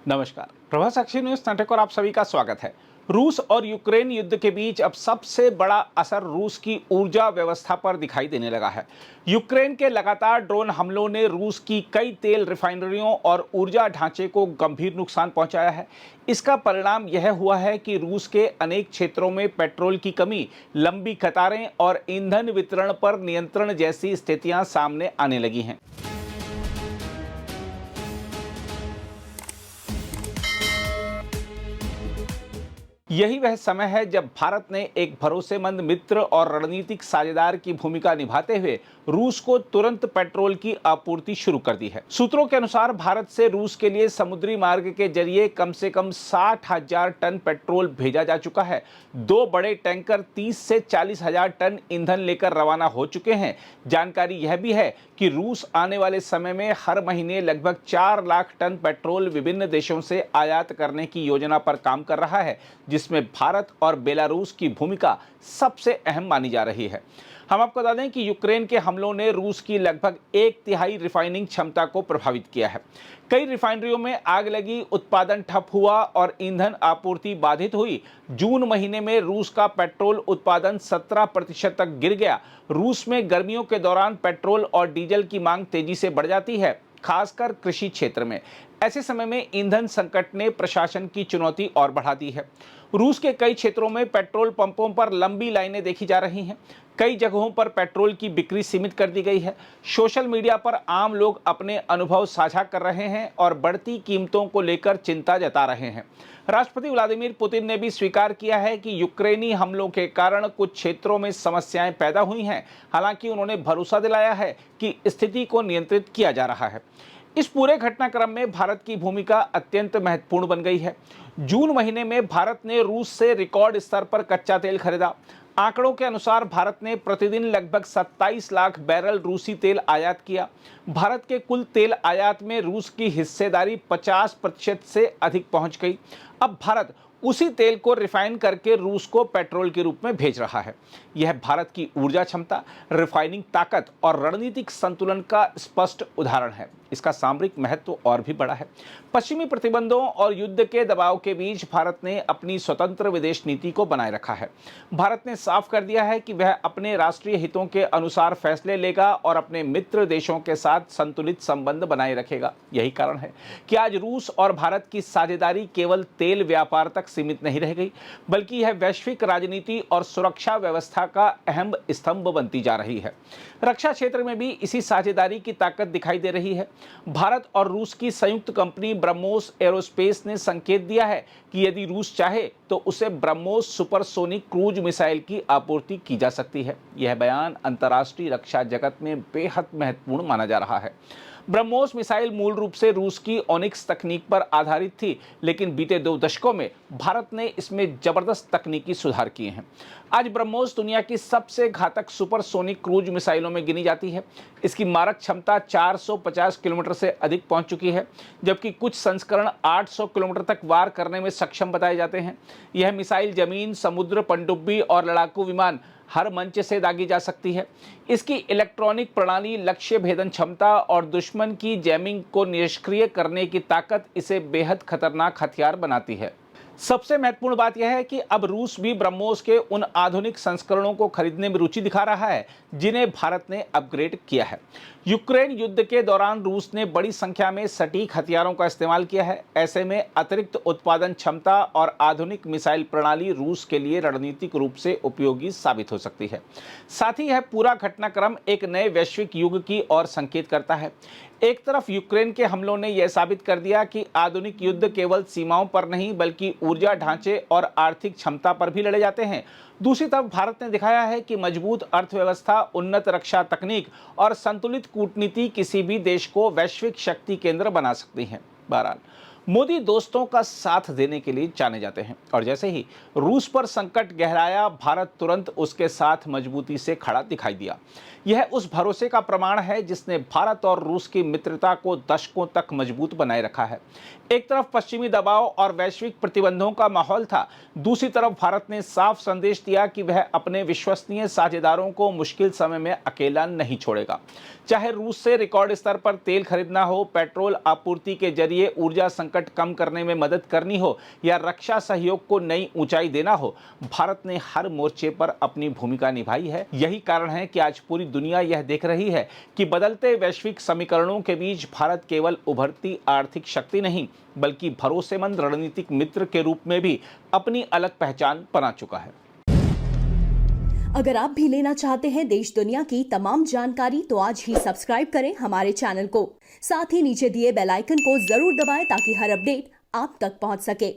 नमस्कार। प्रभा साक्षी न्यूज नाटक और आप सभी का स्वागत है। रूस और यूक्रेन युद्ध के बीच अब सबसे बड़ा असर रूस की ऊर्जा व्यवस्था पर दिखाई देने लगा है। यूक्रेन के लगातार ड्रोन हमलों ने रूस की कई तेल रिफाइनरियों और ऊर्जा ढांचे को गंभीर नुकसान पहुंचाया है। इसका परिणाम यह हुआ है कि रूस के अनेक क्षेत्रों में पेट्रोल की कमी, लंबी कतारें और ईंधन वितरण पर नियंत्रण जैसी स्थितियां सामने आने लगी हैं। यही वह समय है जब भारत ने एक भरोसेमंद मित्र और रणनीतिक साझेदार की भूमिका निभाते हुए रूस को तुरंत पेट्रोल की आपूर्ति शुरू कर दी है। सूत्रों के अनुसार भारत से रूस के लिए समुद्री मार्ग के जरिए कम से कम 60,000 टन पेट्रोल भेजा जा चुका है। 2 बड़े टैंकर 30 से 40,000 टन ईंधन लेकर रवाना हो चुके हैं। जानकारी यह भी है कि रूस आने वाले समय में हर महीने लगभग 4 लाख टन पेट्रोल विभिन्न देशों से आयात करने की योजना पर काम कर रहा है, जिसमें भारत और बेलारूस की भूमिका सबसे अहम मानी जा रही है। हम आपको बता दें कि यूक्रेन के हमलों ने रूस की लगभग 1/3 रिफाइनिंग क्षमता को प्रभावित किया है। कई रिफाइनरियों में आग लगी, उत्पादन ठप हुआ और ईंधन आपूर्ति बाधित हुई। जून महीने में रूस का पेट्रोल उत्पादन 17% तक गिर गया। रूस में गर्मियों के दौरान पेट्रोल और डीजल की मांग तेजी से बढ़ जाती है, खासकर कृषि क्षेत्र में। ऐसे समय में ईंधन संकट ने प्रशासन की चुनौती और बढ़ा दी है। रूस के कई क्षेत्रों में पेट्रोल पंपों पर लंबी लाइनें देखी जा रही हैं। कई जगहों पर पेट्रोल की बिक्री सीमित कर दी गई है। सोशल मीडिया पर आम लोग अपने अनुभव साझा कर रहे हैं और बढ़ती कीमतों को लेकर चिंता जता रहे हैं। राष्ट्रपति व्लादिमीर पुतिन ने भी स्वीकार किया है कि यूक्रेनी हमलों के कारण कुछ क्षेत्रों में समस्याएं पैदा हुई हैं। हालांकि उन्होंने भरोसा दिलाया है कि स्थिति को नियंत्रित किया जा रहा है। इस पूरे घटनाक्रम में भारत की भूमिका अत्यंत महत्वपूर्ण बन गई है। जून महीने में भारत ने रूस से रिकॉर्ड स्तर पर कच्चा तेल खरीदा। आंकड़ों के अनुसार भारत ने प्रतिदिन लगभग 27 लाख बैरल रूसी तेल आयात किया। भारत के कुल तेल आयात में रूस की हिस्सेदारी 50% से अधिक पहुंच गई। अब भारत उसी तेल को रिफाइन करके रूस को पेट्रोल के रूप में भेज रहा है। यह भारत की ऊर्जा क्षमता, रिफाइनिंग ताकत और रणनीतिक संतुलन का स्पष्ट उदाहरण है। इसका सामरिक महत्व और भी बड़ा है। पश्चिमी प्रतिबंधों और युद्ध के दबाव के बीच भारत ने अपनी स्वतंत्र विदेश नीति को बनाए रखा है। भारत ने साफ कर दिया है कि वह अपने राष्ट्रीय हितों के अनुसार फैसले लेगा और अपने मित्र देशों के साथ संतुलित संबंध बनाए रखेगा। यही कारण है कि आज रूस और भारत की साझेदारी केवल तेल व्यापार तक सीमित नहीं रह गई, बल्कि यह वैश्विक राजनीति और सुरक्षा व्यवस्था का अहम स्तंभ बनती जा रही है। रक्षा क्षेत्र में भी इसी साझेदारी की ताकत दिखाई दे रही है। भारत और रूस की संयुक्त कंपनी ब्रह्मोस एरोस्पेस ने संकेत दिया है कि यदि रूस चाहे तो उसे ब्रह्मोस सुपरसोनिक क्रूज मिसाइल की आपूर्ति की जा सकती है। यह बयान अंतर्राष्ट्रीय रक्षा जगत में बेहद महत्वपूर्ण माना जा रहा है। ब्रह्मोस मिसाइल मूल रूप से रूस की ओनिक्स तकनीक पर आधारित थी, लेकिन बीते 2 दशकों में भारत ने इसमें जबरदस्त तकनीकी सुधार किए हैं। आज ब्रह्मोस दुनिया की सबसे घातक सुपरसोनिक क्रूज मिसाइलों में गिनी जाती है। इसकी मारक क्षमता 450 किलोमीटर से अधिक पहुंच चुकी है, जबकि कुछ संस्करण 800 किलोमीटर तक वार करने में सक्षम बताए जाते हैं। यह मिसाइल जमीन, समुद्र, पनडुब्बी और लड़ाकू विमान हर मंच से दागी जा सकती है। इसकी इलेक्ट्रॉनिक प्रणाली, लक्ष्य भेदन क्षमता और दुश्मन की जैमिंग को निष्क्रिय करने की ताकत इसे बेहद खतरनाक हथियार बनाती है। सबसे महत्वपूर्ण बात यह है कि अब रूस भी ब्रह्मोस के उन आधुनिक संस्करणों को खरीदने में रुचि दिखा रहा है जिन्हें भारत ने अपग्रेड किया है। यूक्रेन युद्ध के दौरान रूस ने बड़ी संख्या में सटीक हथियारों का इस्तेमाल किया है। ऐसे में अतिरिक्त उत्पादन क्षमता और आधुनिक मिसाइल प्रणाली रूस के लिए रणनीतिक रूप से उपयोगी साबित हो सकती है। साथ ही यह पूरा घटनाक्रम एक नए वैश्विक युग की ओर संकेत करता है। एक तरफ यूक्रेन के हमलों ने यह साबित कर दिया कि आधुनिक युद्ध केवल सीमाओं पर नहीं बल्कि ऊर्जा ढांचे और आर्थिक क्षमता पर भी लड़े जाते हैं। दूसरी तरफ भारत ने दिखाया है कि मजबूत अर्थव्यवस्था, उन्नत रक्षा तकनीक और संतुलित कूटनीति किसी भी देश को वैश्विक शक्ति केंद्र बना सकती हैं। बहरहाल, मोदी दोस्तों का साथ देने के लिए जाने जाते हैं और जैसे ही रूस पर संकट गहराया, भारत तुरंत उसके साथ मजबूती से खड़ा दिखाई दिया। यह उस भरोसे का प्रमाण है जिसने भारत और रूस की मित्रता को दशकों तक मजबूत बनाए रखा है। एक तरफ पश्चिमी दबाव और वैश्विक प्रतिबंधों का माहौल था, दूसरी तरफ भारत ने साफ संदेश दिया कि वह अपने विश्वसनीय साझेदारों को मुश्किल समय में अकेला नहीं छोड़ेगा। चाहे रूस से रिकॉर्ड स्तर पर तेल खरीदना हो, पेट्रोल आपूर्ति के जरिए ऊर्जा संकट कम करने में मदद करनी हो या रक्षा सहयोग को नई ऊंचाई देना हो, भारत ने हर मोर्चे पर अपनी भूमिका निभाई है। यही कारण है कि आज पूरी दुनिया यह देख रही है कि बदलते वैश्विक समीकरणों के बीच भारत केवल उभरती आर्थिक शक्ति नहीं, बल्कि भरोसेमंद रणनीतिक मित्र के रूप में भी अपनी अलग पहचान बना चुका है। अगर आप भी लेना चाहते हैं देश दुनिया की तमाम जानकारी तो आज ही सब्सक्राइब करें हमारे चैनल को। साथ ही नीचे दिए बेल आइकन को जरूर दबाएं ताकि हर अपडेट आप तक पहुंच सके।